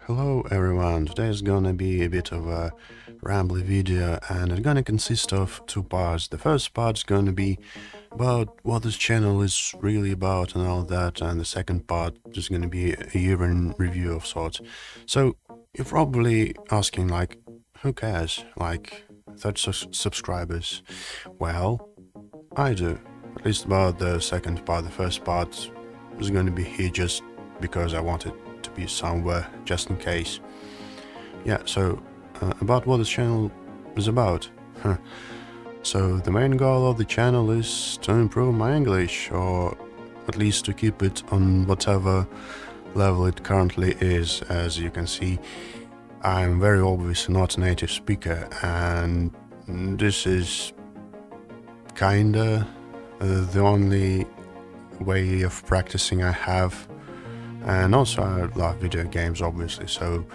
Hello everyone, today is gonna be a bit of a rambly video and it's gonna consist of two parts. The first part is gonna be about what this channel is really about and all that, and the second part is gonna be a year in review of sorts. So you're probably asking like, who cares? Like 30 subscribers? Well, I do. At least about the second part. The first part is gonna be here just because I wanted to be somewhere just in case. Yeah, so about what this channel is about. So the main goal of the channel is to improve my English, or at least to keep it on whatever level it currently is. As you can see, I'm very obviously not a native speaker, and this is kinda the only way of practicing I have. And also I love video games, obviously, so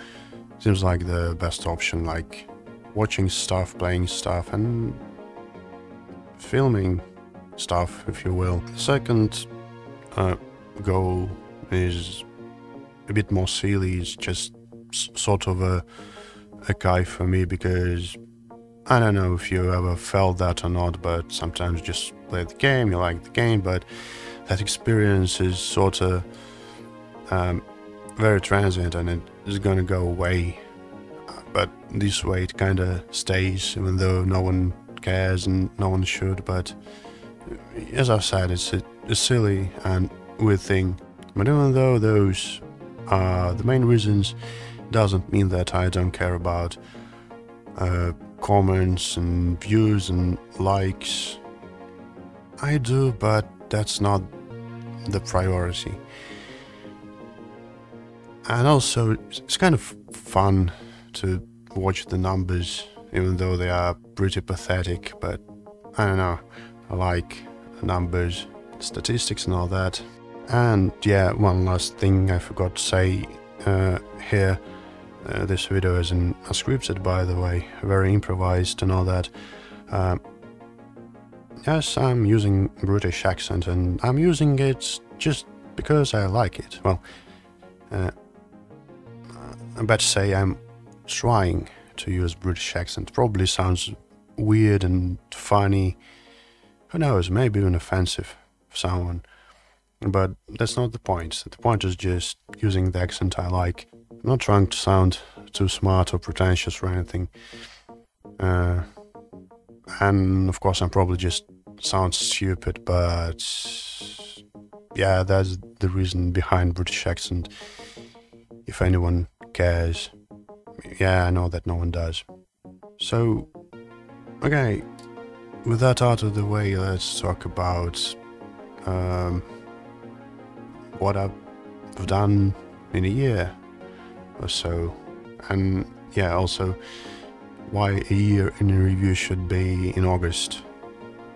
it seems like the best option, like watching stuff, playing stuff, and filming stuff, if you will. The second goal is a bit more silly. It's just sort of a guy for me, because I don't know if you ever felt that or not, but sometimes you just play the game, you like the game, but that experience is sort of very transient and it is gonna go away. But this way it kinda stays, even though no one cares and no one should. But as I've said, it's a silly and weird thing. But even though those are the main reasons, doesn't mean that I don't care about comments and views and likes. I do, but that's not the priority. And also, it's kind of fun to watch the numbers, even though they are pretty pathetic, but I don't know, I like numbers, statistics and all that. And yeah, one last thing I forgot to say here, this video isn't unscripted, by the way, very improvised and all that. Yes, I'm using British accent, and I'm using it just because I like it. Well, I better say I'm trying to use British accent. Probably sounds weird and funny. Who knows, maybe even offensive for someone. But that's not the point. The point is just using the accent I like. I'm not trying to sound too smart or pretentious or anything. And of course I'm probably just sound stupid, but yeah, that's the reason behind British accent. If anyone cares. Yeah, I know that no one does. So, okay, with that out of the way, let's talk about what I've done in a year or so. And yeah, also why a year in a review should be in August.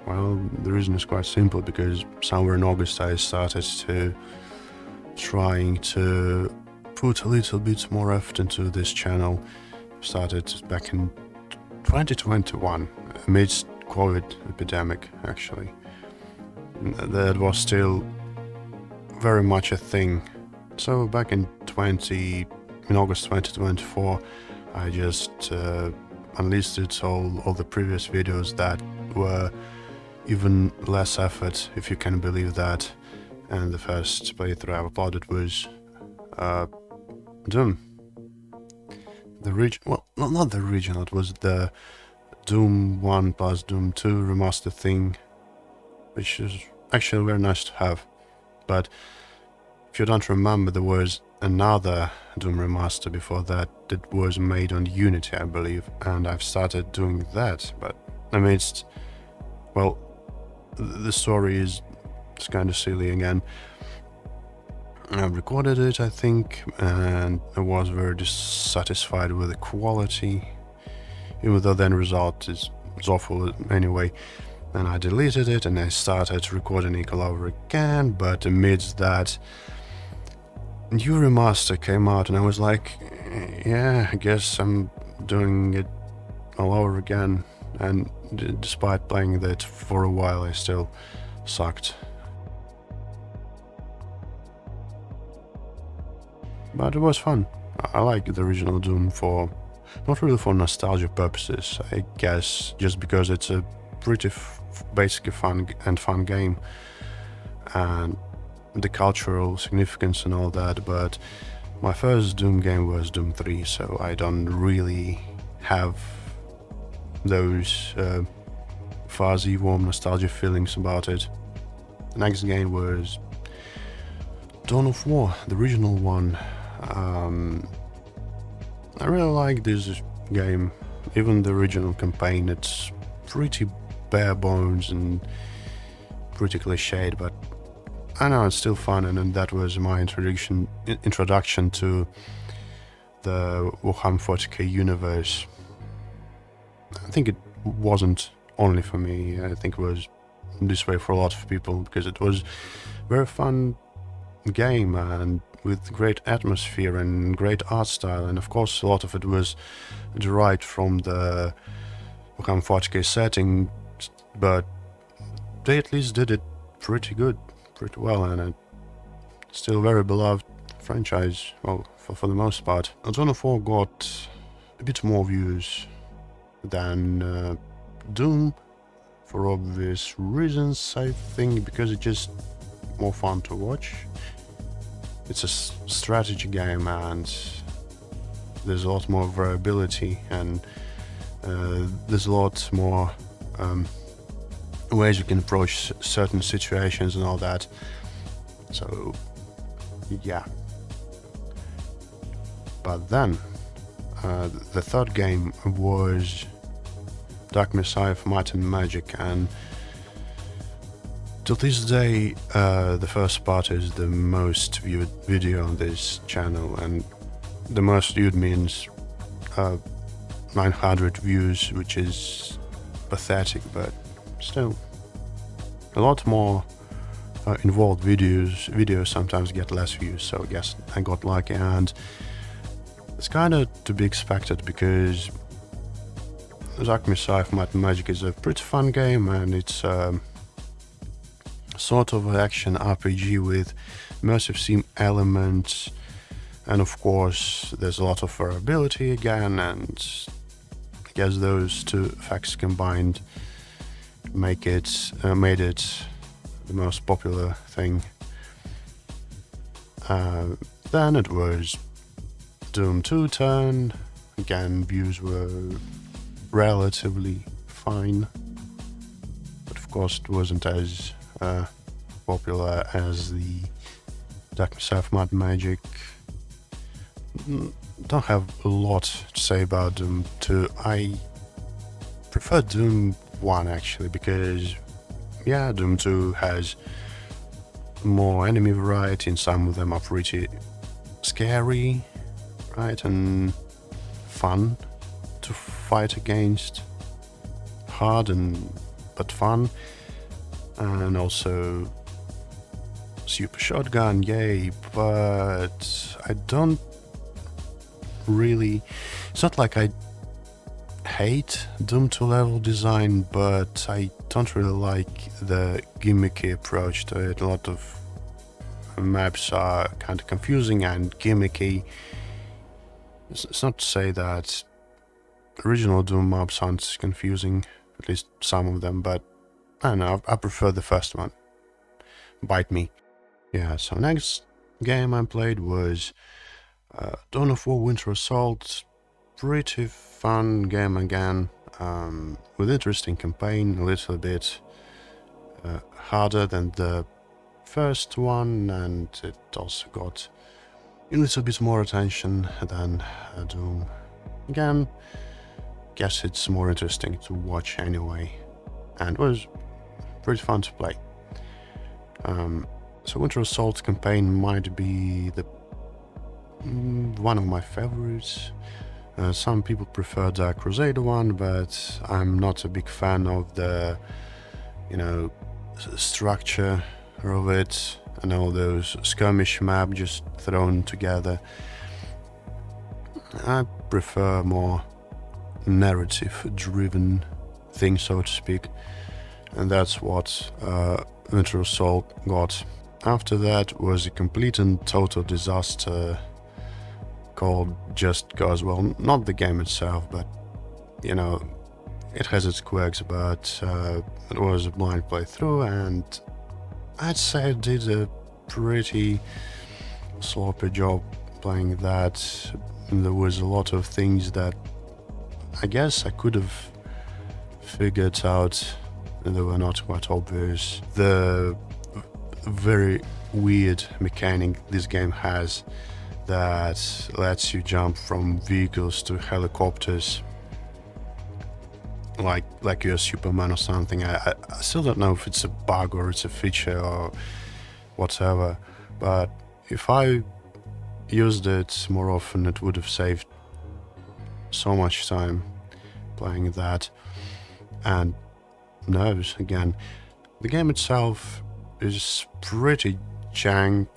Well, the reason is quite simple, because somewhere in August I started to trying to put a little bit more effort into this channel. Started back in 2021, amidst COVID epidemic, actually. That was still very much a thing. So back in August 2024, I just unlisted all the previous videos that were even less effort, if you can believe that. And the first playthrough I uploaded was Doom. Well, not the original, it was the Doom 1 plus Doom 2 remaster thing, which is actually very nice to have. But if you don't remember, there was another Doom remaster before that was made on Unity, I believe, and I've started doing that. But amidst, well, the story is kind of silly again. I recorded it, I think, and I was very dissatisfied with the quality, even though the end result is awful anyway. And I deleted it and I started recording it all over again, but amidst that, new remaster came out and I was like, yeah, I guess I'm doing it all over again. And despite playing that for a while, I still sucked. But it was fun. I like the original Doom for, not really for nostalgia purposes, I guess, just because it's a pretty basically fun game, and the cultural significance and all that. But my first Doom game was Doom 3, so I don't really have those fuzzy, warm nostalgia feelings about it. The next game was Dawn of War, the original one. I really like this game, even the original campaign. It's pretty bare bones and pretty cliched, but I know it's still fun, and that was my introduction to the Warhammer 40k universe. I think it wasn't only for me. I think it was this way for a lot of people, because it was a very fun game and with great atmosphere and great art style, and of course a lot of it was derived from the Warhammer 40k setting, but they at least did it pretty well, and it's still a very beloved franchise, well, for the most part. Dawn of War got a bit more views than Doom, for obvious reasons, I think, because it's just more fun to watch. It's a strategy game, and there's a lot more variability, and there's a lot more ways you can approach certain situations and all that. So, yeah. But then, the third game was Dark Messiah of Might and Magic, and till this day, the first part is the most viewed video on this channel, and the most viewed means 900 views, which is pathetic, but still. A lot more involved videos sometimes get less views, so I guess I got lucky, and it's kinda to be expected, because Dark Messiah of Might and Magic is a pretty fun game, and it's sort of an action RPG with immersive sim elements, and of course there's a lot of variability again, and I guess those two facts combined made it the most popular thing. Then it was Doom 2 turn. Again, views were relatively fine, but of course it wasn't as popular as the Dark Messiah of Might and Magic. Don't have a lot to say about Doom 2. I prefer Doom 1 actually, because yeah, Doom 2 has more enemy variety, and some of them are pretty scary, right, and fun to fight against. Hard but fun. And also super shotgun, yay, but I don't really, it's not like I hate Doom 2 level design, but I don't really like the gimmicky approach to it. A lot of maps are kind of confusing and gimmicky. It's not to say that original Doom maps aren't confusing, at least some of them, but I don't know, I prefer the first one. Bite me. Yeah, so next game I played was Dawn of War Winter Assault. Pretty fun game again, with interesting campaign, a little bit harder than the first one, and it also got a little bit more attention than Doom. Again, guess it's more interesting to watch anyway, and was pretty fun to play. So Winter Assault campaign might be the one of my favorites. Some people prefer the Crusader one, but I'm not a big fan of the, structure of it and all those skirmish map just thrown together. I prefer more narrative-driven thing, so to speak, and that's what Winter Assault got. After that was a complete and total disaster called Just Cause. Well, not the game itself, but you know, it has its quirks, but it was a blind playthrough, and I'd say I did a pretty sloppy job playing that. There was a lot of things that I guess I could have figured out, and they were not quite obvious. The very weird mechanic this game has that lets you jump from vehicles to helicopters like you're Superman or something. I still don't know if it's a bug or it's a feature or whatever, but if I used it more often, it would have saved so much time playing that and nerves again. The game itself is pretty jank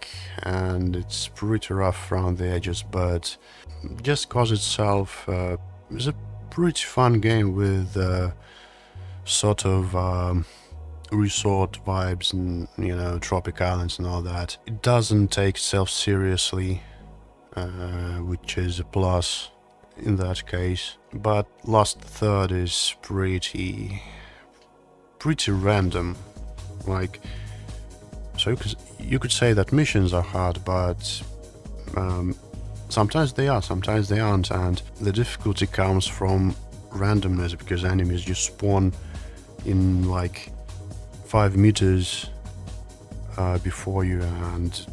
and it's pretty rough around the edges, but Just Cause itself is a pretty fun game with sort of resort vibes and, you know, tropic islands and all that. It doesn't take itself seriously, which is a plus in that case, but last third is pretty random. Like, so you could say that missions are hard, but sometimes they are, sometimes they aren't, and the difficulty comes from randomness because enemies just spawn in like 5 meters before you, and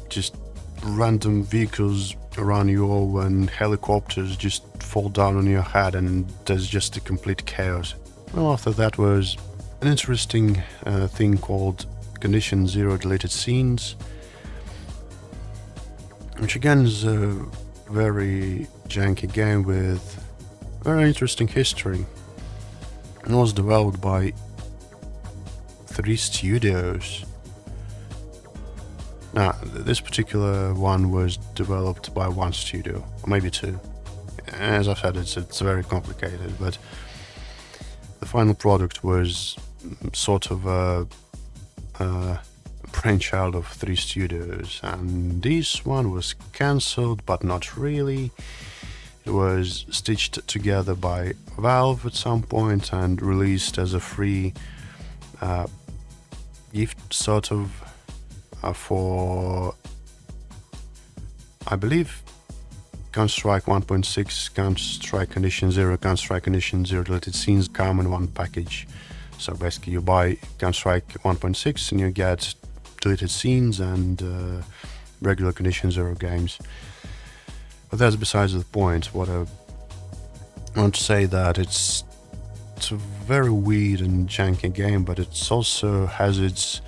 just random vehicles around you, and helicopters just fall down on your head, and there's just a complete chaos. Well, after that was an interesting thing called Condition Zero Deleted Scenes, which again is a very janky game with very interesting history. It was developed by 3 studios. Now, this particular one was developed by 1 studio, or maybe 2. As I've said, it's very complicated, but the final product was sort of a brainchild of 3 studios, and this one was cancelled, but not really. It was stitched together by Valve at some point and released as a free gift, sort of, for, I believe, Counter-Strike 1.6, Counter-Strike Condition Zero, Counter-Strike Condition Zero Deleted Scenes come in one package. So basically you buy Counter-Strike 1.6 and you get deleted scenes and regular Condition Zero games. But that's besides the point. What I want to say that it's a very weird and janky game, but it also has its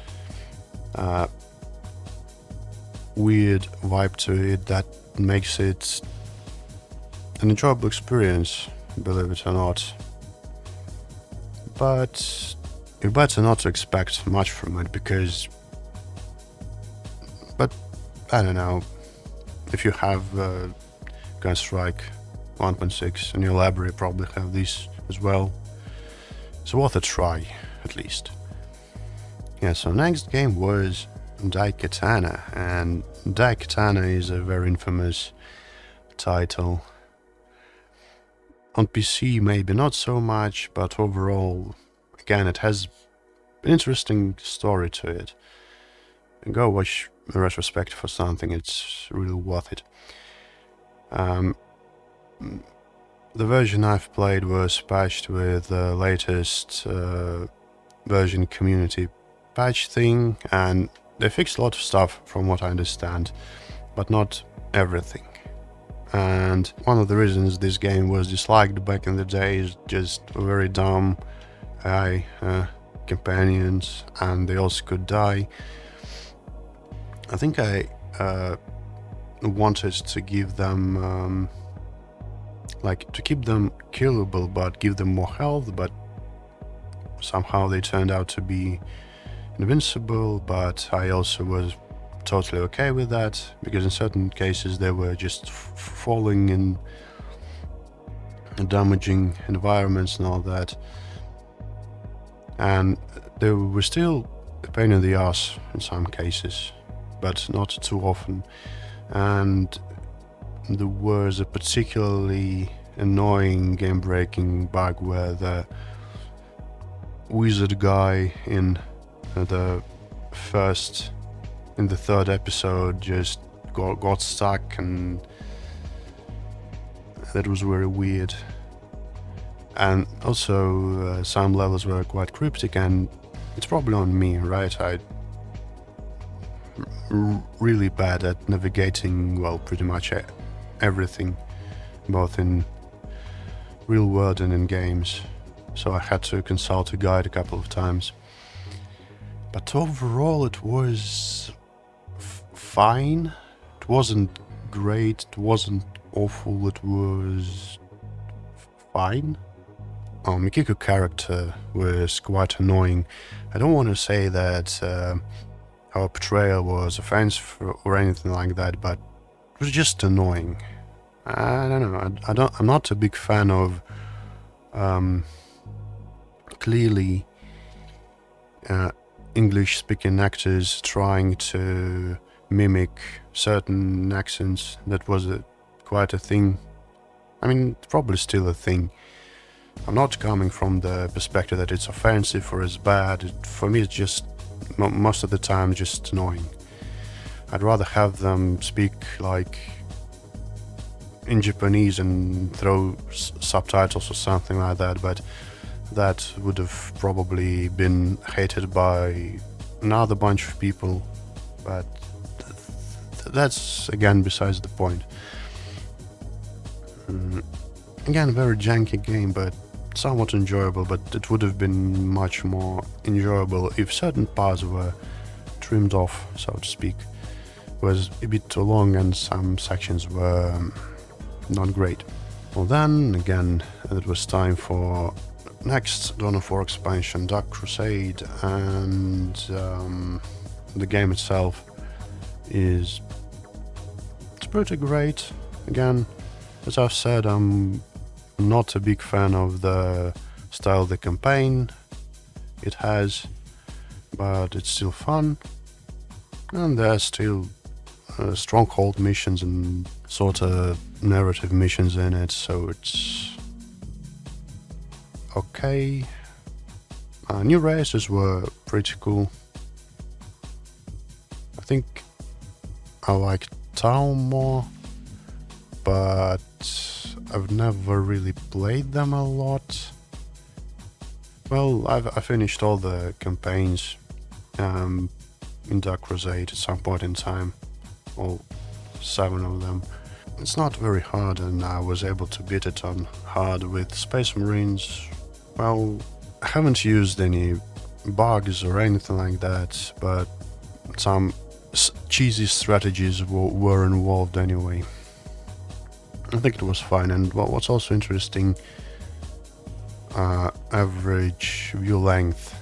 weird vibe to it that makes it an enjoyable experience, believe it or not. But you better not to expect much from it because, but I don't know, if you have Counter-Strike 1.6 in your library, you probably have this as well. It's worth a try, at least. Yeah, so next game was Daikatana, and Daikatana is a very infamous title. On PC maybe not so much, but overall, again, it has an interesting story to it. And go watch a retrospective for something, it's really worth it. The version I've played was patched with the latest version community patch thing, and they fixed a lot of stuff from what I understand, but not everything. And one of the reasons this game was disliked back in the day is just very dumb AI companions, and they also could die. I think I wanted to give them like to keep them killable but give them more health, but somehow they turned out to be invincible. But I also was totally okay with that, because in certain cases they were just falling in damaging environments and all that, and they were still a pain in the ass in some cases, but not too often. And there was a particularly annoying game-breaking bug where the wizard guy in the third episode just got stuck, and that was very weird. And also some levels were quite cryptic, and it's probably on me, right? Really bad at navigating, well, pretty much everything, both in real world and in games, so I had to consult a guide a couple of times. But overall it was fine. It wasn't great, it wasn't awful, it was fine. Mikiko character was quite annoying. I don't want to say that our portrayal was offensive or anything like that, but it was just annoying. I don't know. I'm not a big fan of clearly English-speaking actors trying to mimic certain accents. That was quite a thing. I mean, it's probably still a thing. I'm not coming from the perspective that it's offensive or it's bad. For me, it's just most of the time just annoying. I'd rather have them speak like in Japanese and throw subtitles or something like that, but that would have probably been hated by another bunch of people. But that's again besides the point. Again, very janky game, but somewhat enjoyable, but it would have been much more enjoyable if certain parts were trimmed off, so to speak. It was a bit too long and some sections were not great. Well then, again, it was time for next Dawn of War expansion, Dark Crusade, and the game itself is pretty great. Again, as I've said, I'm not a big fan of the style of the campaign it has, but it's still fun, and there's still stronghold missions and sort of narrative missions in it, so it's okay. New races were pretty cool. I think I like Tau more, but I've never really played them a lot. Well, I finished all the campaigns in Dark Crusade at some point in time, all 7 of them. It's not very hard, and I was able to beat it on hard with Space Marines. Well, I haven't used any bugs or anything like that, but some cheesy strategies were involved anyway. I think it was fine, and what's also interesting, average view length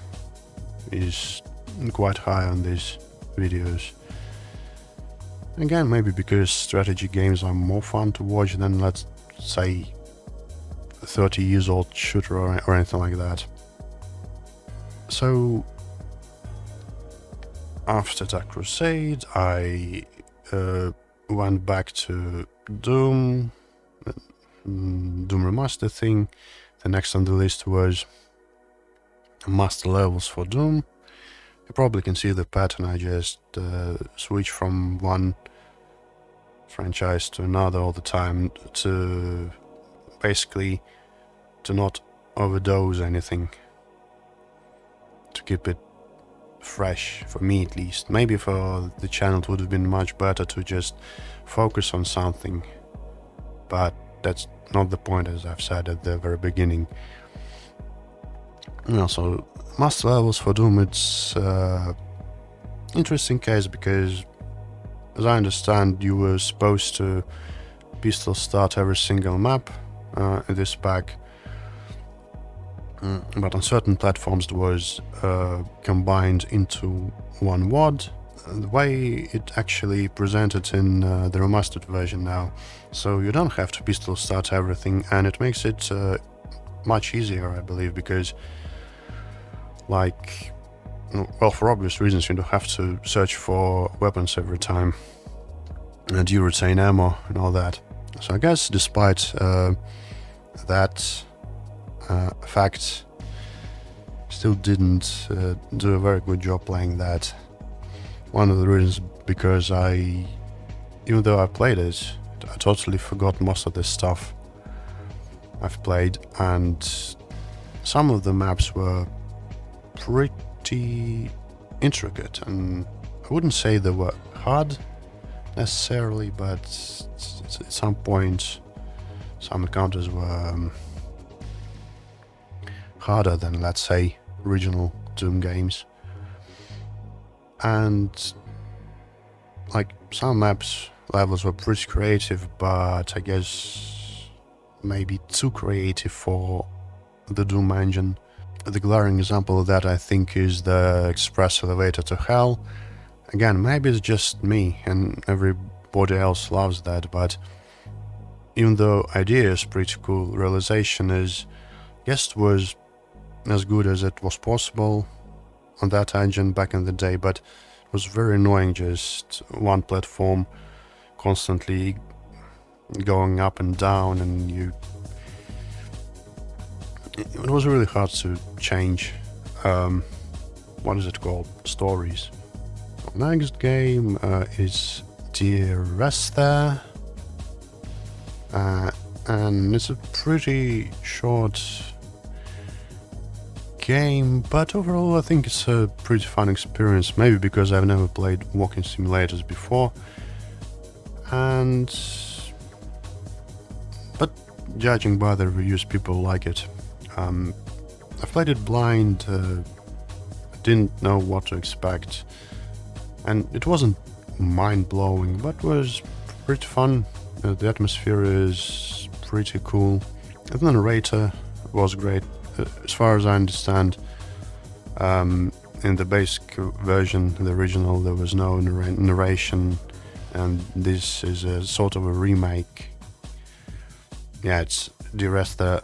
is quite high on these videos. Again, maybe because strategy games are more fun to watch than, let's say, a 30 years old shooter or anything like that. So after Dark Crusade, I went back to Doom Remaster thing. The next on the list was master levels for Doom. You probably can see the pattern. I just switch from one franchise to another all the time to basically to not overdose anything, to keep it fresh, for me at least. Maybe for the channel it would have been much better to just focus on something, but that's not the point, as I've said at the very beginning. So master levels for Doom, it's interesting case because, as I understand, you were supposed to pistol start every single map in this pack, but on certain platforms it was combined into one WAD. The way it actually presented in the remastered version now, so you don't have to pistol start everything, and it makes it much easier, I believe, because, like, well, for obvious reasons, you don't have to search for weapons every time, and you retain ammo and all that. So I guess despite that fact, still didn't do a very good job playing that. One of the reasons because even though I played it, I totally forgot most of the stuff I've played, and some of the maps were pretty intricate, and I wouldn't say they were hard necessarily, but at some points some encounters were harder than, let's say, original Doom games. And like some maps levels were pretty creative, but I guess maybe too creative for the Doom engine. The glaring example of that, I think, is the express elevator to hell. Again, maybe it's just me and everybody else loves that, but even though idea is pretty cool, realization is, I guess it was as good as it was possible on that engine back in the day, but it was very annoying, just one platform constantly going up and down, and it was really hard to change what is it called, stories. Next game is Die Reste, and it's a pretty short game, but overall I think it's a pretty fun experience, maybe because I've never played walking simulators before, but judging by the reviews, people like it. I played it blind, didn't know what to expect, and it wasn't mind-blowing, but was pretty fun. The atmosphere is pretty cool. The narrator was great. As far as I understand, in the basic version, the original, there was no narration, and this is a sort of a remake. Yeah, it's Die Reste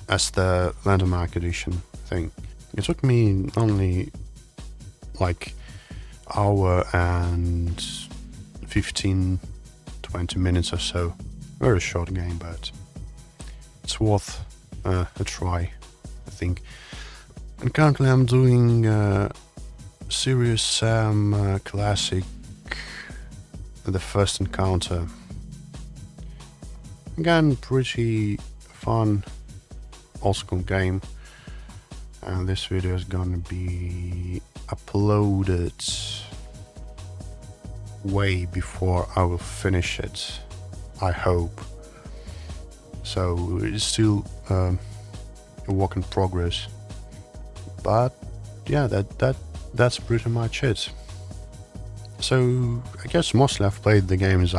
as the Landmark edition thing. It took me only like hour and 15-20 minutes or so. Very short game, but it's worth a try, I think. And currently I'm doing Serious Sam Classic, The First Encounter. Again, pretty fun, old school game. And this video is gonna be uploaded way before I will finish it, I hope. So it's still a work in progress. But yeah, that's pretty much it. So I guess mostly I've played the games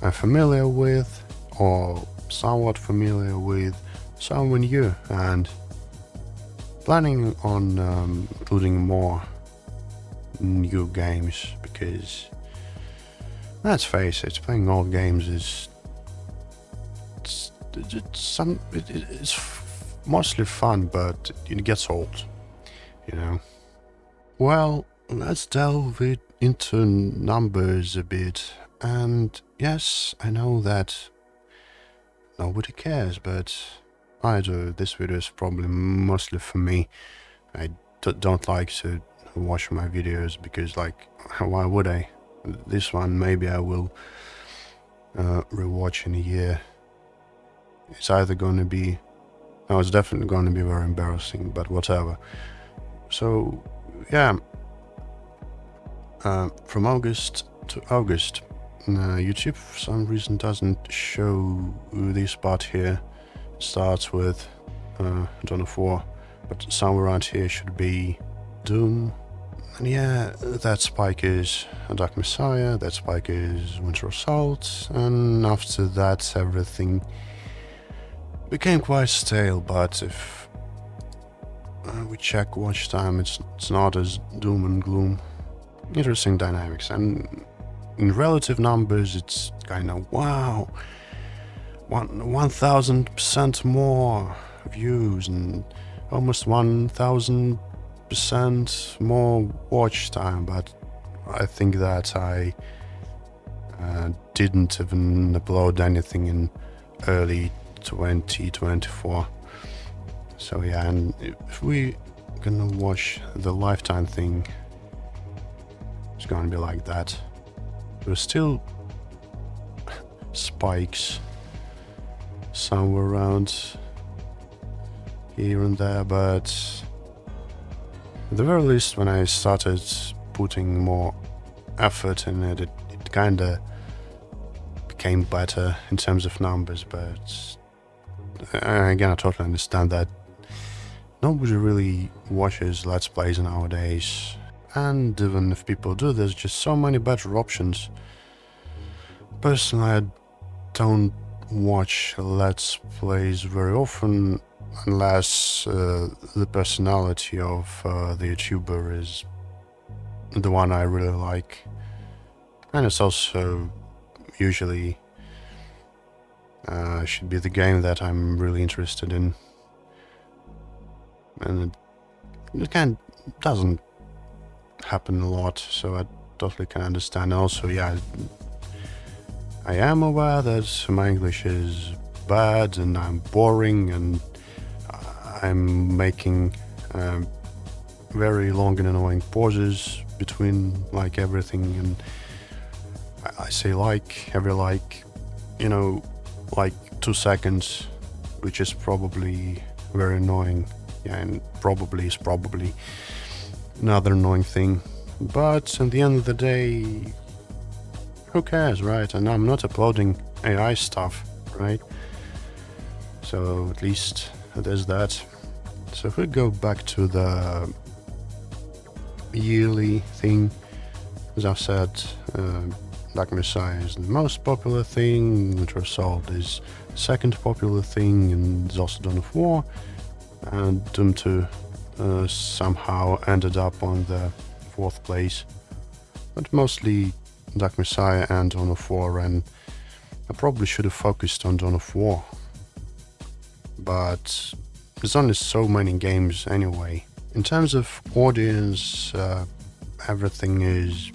I'm familiar with, or somewhat familiar with, some new, and planning on including more new games, because let's face it, playing old games is it's mostly fun, but it gets old, you know. Well, let's delve into numbers a bit. And yes, I know that nobody cares, but I do. This video is probably mostly for me. I don't like to watch my videos because, like, why would I? This one maybe I will rewatch in a year. It's either going to be, no, it's definitely going to be very embarrassing, but whatever. So yeah, from August to August, YouTube for some reason doesn't show this part here. It starts with Dawn of War, but somewhere around here should be Doom. And yeah, that spike is Dark Messiah, that spike is Winter Assault, and after that everything became quite stale. But if we check watch time, it's not as doom and gloom. Interesting dynamics, and in relative numbers it's kind of wow, 1000% more views and almost 1000% more watch time. But I think that I didn't even upload anything in early 2024. So yeah, and if we gonna watch the lifetime thing, it's gonna be like that. There's still spikes somewhere around here and there, but at the very least, when I started putting more effort in it, it kinda became better in terms of numbers. But again, I totally understand that nobody really watches Let's Plays nowadays, and even if people do, there's just so many better options. Personally, I don't watch Let's Plays very often unless the personality of the YouTuber is the one I really like, and it's also usually should be the game that I'm really interested in, and it kind of doesn't happen a lot, so I totally can understand. Also, yeah, I am aware that my English is bad and I'm boring and I'm making very long and annoying pauses between like everything, and I say like every like 2 seconds, which is probably very annoying. Yeah, and probably is probably another annoying thing, but at the end of the day, who cares, right? And I'm not uploading AI stuff, right? So at least there's that. So if we go back to the yearly thing, as I've said, Dark Messiah is the most popular thing, Winter Assault is the second popular thing, and there's also Dawn of War, and Doom 2 somehow ended up on the 4th place, but mostly Dark Messiah and Dawn of War, and I probably should have focused on Dawn of War, but there's only so many games anyway. In terms of audience, everything is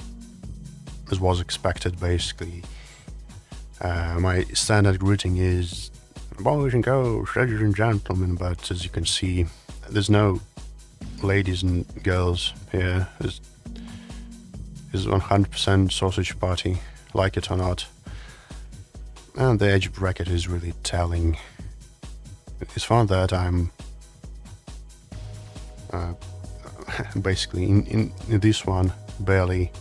as was expected, basically. My standard greeting is boys and girls, ladies and gentlemen, but as you can see, there's no ladies and girls here. It's 100% sausage party, like it or not. And the age bracket is really telling. It's found that I'm basically in this one, barely,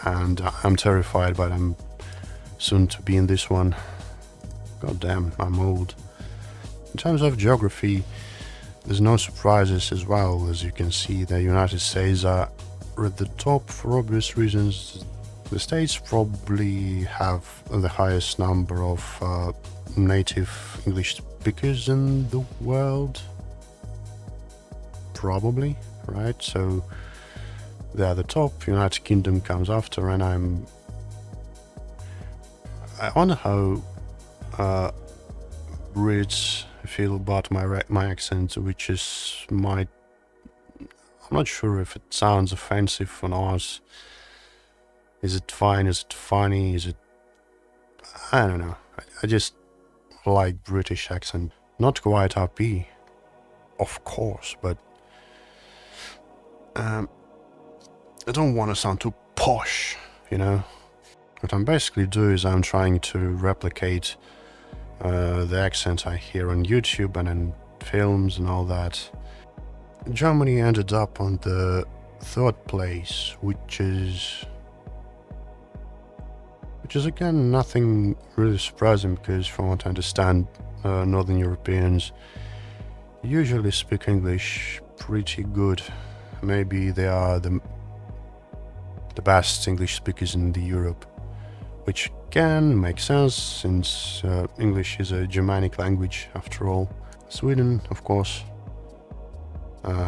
and I'm terrified, but I'm soon to be in this one. God damn, I'm old. In terms of geography, there's no surprises as well. As you can see, the United States are at the top for obvious reasons. The States probably have the highest number of native English speakers in the world. Probably, right? So they're the top, United Kingdom comes after, and I wonder how Brits feel about my accent, which is I'm not sure if it sounds offensive or not. Is it fine? Is it funny? I don't know. I just like British accent. Not quite RP, of course, but I don't want to sound too posh, you know? What I'm basically doing is I'm trying to replicate the accent I hear on YouTube and in films and all that. Germany ended up on the 3rd place, which is again nothing really surprising, because from what I understand, Northern Europeans usually speak English pretty good. Maybe they are the best English speakers in the Europe, which can make sense since English is a Germanic language after all. Sweden, of course,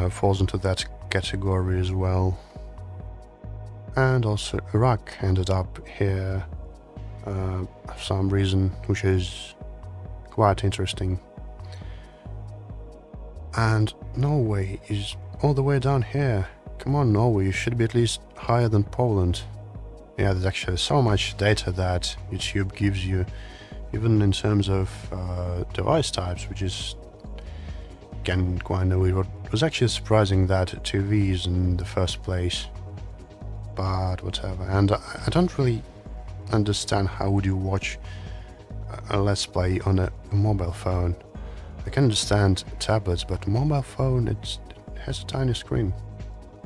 falls into that category as well. And also Iraq ended up here for some reason, which is quite interesting. And Norway is all the way down here. Come on, Norway, you should be at least higher than Poland. Yeah, there's actually so much data that YouTube gives you, even in terms of device types, which is again quite weird. It was actually surprising that TV is in the first place, but whatever. And I don't really understand how would you watch a Let's Play on a mobile phone. I can understand tablets, but mobile phone, it has a tiny screen.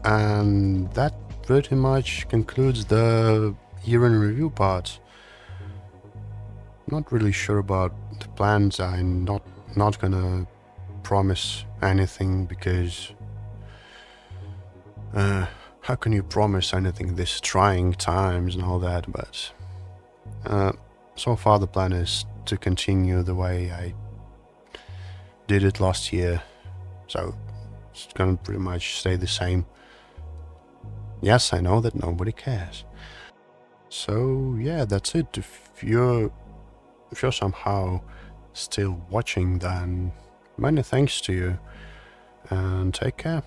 And that pretty much concludes the year in review part. Not really sure about the plans. I'm not gonna promise anything because how can you promise anything this trying times and all that? But so far the plan is to continue the way I did it last year, so it's gonna pretty much stay the same. Yes, I know that nobody cares. So yeah, that's it. If you're somehow still watching, then many thanks to you, and take care.